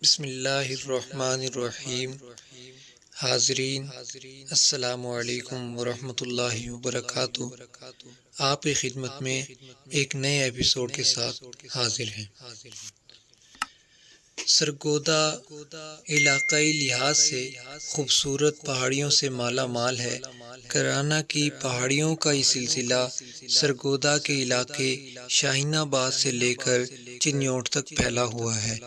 بسم اللہ الرحمن الرحیم۔ حاضرین، السلام علیکم ورحمۃ اللہ وبرکاتہ۔ آپ کی خدمت میں ایک نئے ایپیسوڈ کے ساتھ حاضر ہیں۔ سرگودا علاقائی لحاظ سے خوبصورت پہاڑیوں سے مالا مال ہے۔ کرانہ کی پہاڑیوں کا یہ سلسلہ سرگودا کے علاقے شاہین آباد سے لے کر چنیوٹ تک پھیلا ہوا ہے۔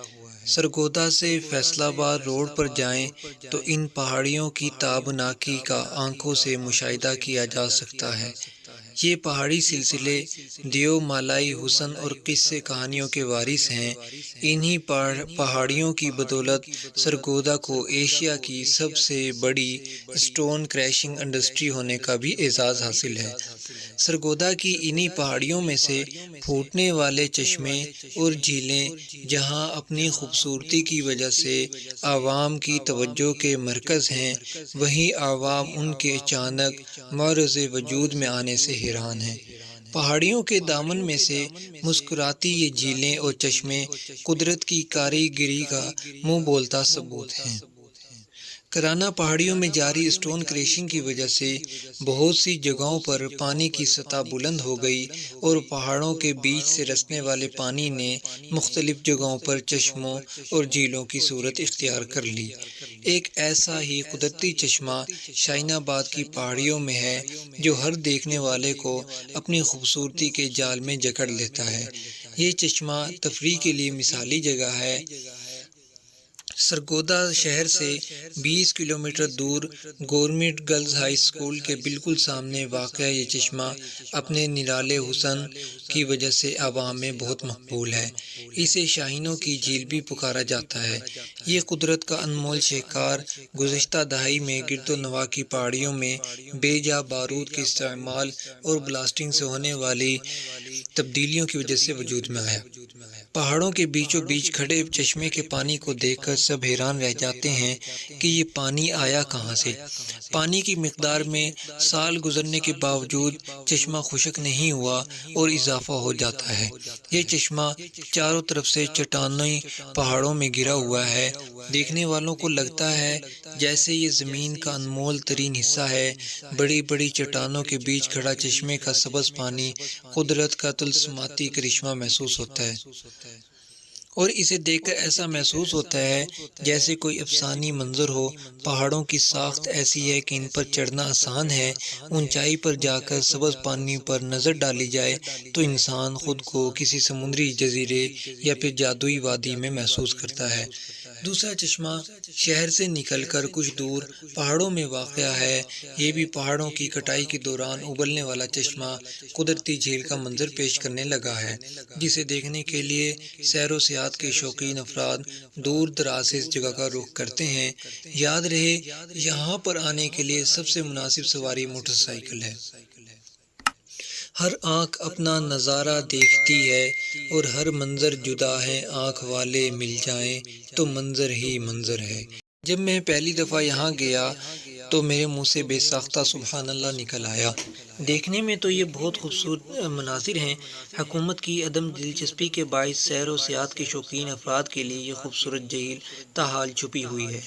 سرگودا سے فیصل آباد روڈ پر جائیں تو ان پہاڑیوں کی تابناکی کا آنکھوں سے مشاہدہ کیا جا سکتا ہے۔ یہ پہاڑی سلسلے دیو مالائی حسن اور قصے کہانیوں کے وارث ہیں۔ انہی پہاڑیوں کی بدولت سرگودا کو ایشیا کی سب سے بڑی اسٹون کریشنگ انڈسٹری ہونے کا بھی اعزاز حاصل ہے۔ سرگودا کی انہی پہاڑیوں میں سے پھوٹنے والے چشمے اور جھیلیں جہاں اپنی خوبصورتی کی وجہ سے عوام کی توجہ کے مرکز ہیں، وہیں عوام ان کے اچانک معرض وجود میں آنے سے حیران ہیں۔ پہاڑیوں کے دامن میں سے مسکراتی یہ جھیلیں اور چشمے قدرت کی کاریگری کا منہ بولتا ثبوت ہیں۔ کرانہ پہاڑیوں میں جاری اسٹون کریشنگ کی وجہ سے بہت سی جگہوں پر پانی کی سطح بلند ہو گئی اور پہاڑوں کے بیچ سے رسنے والے پانی نے مختلف جگہوں پر چشموں اور جھیلوں کی صورت اختیار کر لی۔ ایک ایسا ہی قدرتی چشمہ شاہین آباد کی پہاڑیوں میں ہے جو ہر دیکھنے والے کو اپنی خوبصورتی کے جال میں جکڑ لیتا ہے۔ یہ چشمہ تفریح کے لیے مثالی جگہ ہے۔ سرگودا شہر سے 20 کلومیٹر دور گورنمنٹ گرلز ہائی اسکول کے بالکل سامنے واقع یہ چشمہ اپنے نرالے حسن کی وجہ سے عوام میں بہت مقبول ہے۔ اسے شاہینوں کی جھیل بھی پکارا جاتا ہے۔ یہ قدرت کا انمول شہکار گزشتہ دہائی میں گرد و نواح کی پہاڑیوں میں بے جا بارود کے استعمال اور بلاسٹنگ سے ہونے والی تبدیلیوں کی وجہ سے وجود میں آیا۔ پہاڑوں کے بیچوں بیچ کھڑے چشمے کے پانی کو دیکھ کر سب حیران رہ جاتے ہیں کہ یہ پانی آیا کہاں سے۔ پانی کی مقدار میں سال گزرنے کے باوجود چشمہ خشک نہیں ہوا اور اضافہ ہو جاتا ہے۔ یہ چشمہ چاروں طرف سے چٹانیں پہاڑوں میں گرا ہوا ہے۔ دیکھنے والوں کو لگتا ہے جیسے یہ زمین کا انمول ترین حصہ ہے۔ بڑی بڑی چٹانوں کے بیچ کھڑا چشمے کا سبز پانی قدرت کا طلسماتی کرشمہ محسوس ہوتا ہے، اور اسے دیکھ کر ایسا محسوس ہوتا ہے جیسے کوئی افسانوی منظر ہو۔ پہاڑوں کی ساخت ایسی ہے کہ ان پر چڑھنا آسان ہے۔ اونچائی پر جا کر سبز پانی پر نظر ڈالی جائے تو انسان خود کو کسی سمندری جزیرے یا پھر جادوئی وادی میں محسوس کرتا ہے۔ دوسرا چشمہ شہر سے نکل کر کچھ دور پہاڑوں میں واقع ہے۔ یہ بھی پہاڑوں کی کٹائی کے دوران ابلنے والا چشمہ قدرتی جھیل کا منظر پیش کرنے لگا ہے، جسے دیکھنے کے لیے سیر و سیاحت کے شوقین افراد دور دراز سے اس جگہ کا رخ کرتے ہیں۔ یاد رہے، یہاں پر آنے کے لیے سب سے مناسب سواری موٹر سائیکل ہے۔ ہر آنکھ اپنا نظارہ دیکھتی ہے اور ہر منظر جدا ہے۔ آنکھ والے مل جائیں تو منظر ہی منظر ہے۔ جب میں پہلی دفعہ یہاں گیا تو میرے منہ سے بے ساختہ سبحان اللہ نکل آیا۔ دیکھنے میں تو یہ بہت خوبصورت مناظر ہیں۔ حکومت کی عدم دلچسپی کے باعث سیر و سیاحت کے شوقین افراد کے لیے یہ خوبصورت جھیل تاحال چھپی ہوئی ہے۔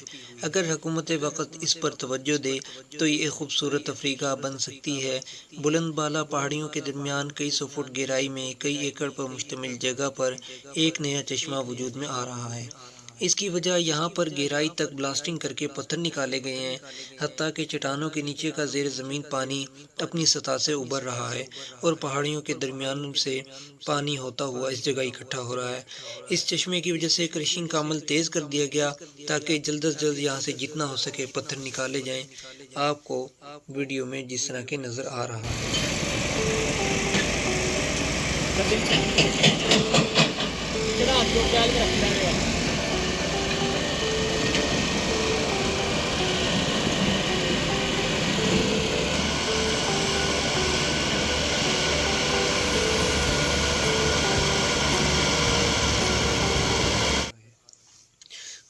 اگر حکومت وقت اس پر توجہ دے تو یہ ایک خوبصورت تفریح گاہ بن سکتی ہے۔ بلند بالا پہاڑیوں کے درمیان کئی سو فٹ گہرائی میں کئی ایکڑ پر مشتمل جگہ پر ایک نیا چشمہ وجود میں آ رہا ہے۔ اس کی وجہ یہاں پر گہرائی تک بلاسٹنگ کر کے پتھر نکالے گئے ہیں، حتیٰ کہ چٹانوں کے نیچے کا زیر زمین پانی اپنی سطح سے ابھر رہا ہے اور پہاڑیوں کے درمیان سے پانی ہوتا ہوا اس جگہ اکٹھا ہو رہا ہے۔ اس چشمے کی وجہ سے کرشنگ کا عمل تیز کر دیا گیا تاکہ جلد از جلد یہاں سے جتنا ہو سکے پتھر نکالے جائیں۔ آپ کو ویڈیو میں جس طرح کے نظر آ رہا ہے۔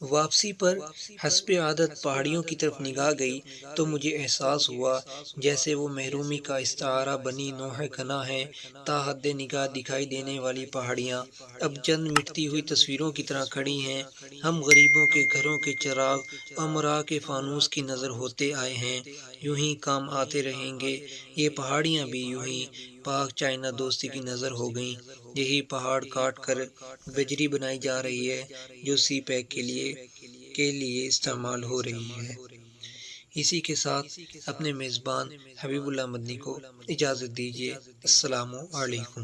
واپسی پر حسب عادت پہاڑیوں کی طرف نگاہ گئی تو مجھے احساس ہوا جیسے وہ محرومی کا استعارہ بنی نوح کنا ہیں۔ تا حد نگاہ دکھائی دینے والی پہاڑیاں اب چند مٹتی ہوئی تصویروں کی طرح کھڑی ہیں۔ ہم غریبوں کے گھروں کے چراغ امراء کے فانوس کی نظر ہوتے آئے ہیں، یوں ہی کام آتے رہیں گے۔ یہ پہاڑیاں بھی یوں ہی پاک چائنا دوستی کی نظر ہو گئیں۔ یہی پہاڑ کاٹ کر بجری بنائی جا رہی ہے جو سی پیک کے لیے استعمال ہو رہی ہے۔ اسی کے ساتھ اپنے میزبان حبیب اللہ مدنی کو اجازت دیجیے۔ السلام علیکم۔